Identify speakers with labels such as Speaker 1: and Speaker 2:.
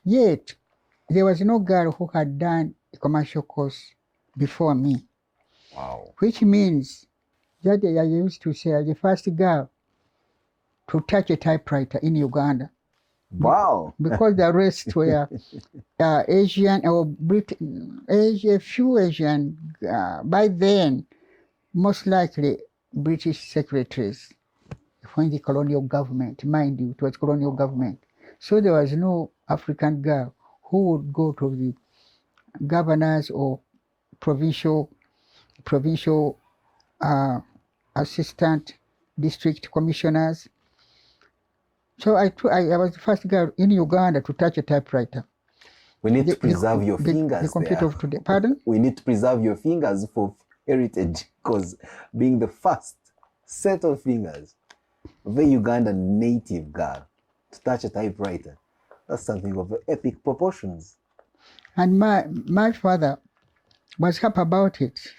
Speaker 1: Yet, there was no girl who had done a commercial course before me.
Speaker 2: Wow.
Speaker 1: Which means that I used to say the first girl to touch a typewriter in Uganda.
Speaker 2: Wow.
Speaker 1: Because the rest were Asian or Asia, few Asian, by then, most likely British secretaries when the colonial government, mind you, it was colonial government. So there was no African girl who would go to the governors or provincial assistant district commissioners. So I was the first girl in Uganda to touch a typewriter.
Speaker 2: We need to preserve your fingers.
Speaker 1: The computer
Speaker 2: there.
Speaker 1: of today. Pardon?
Speaker 2: We need to preserve your fingers for heritage, because being the first set of fingers of a Ugandan native girl to touch a typewriter, that's something of epic proportions.
Speaker 1: And my father was happy about it.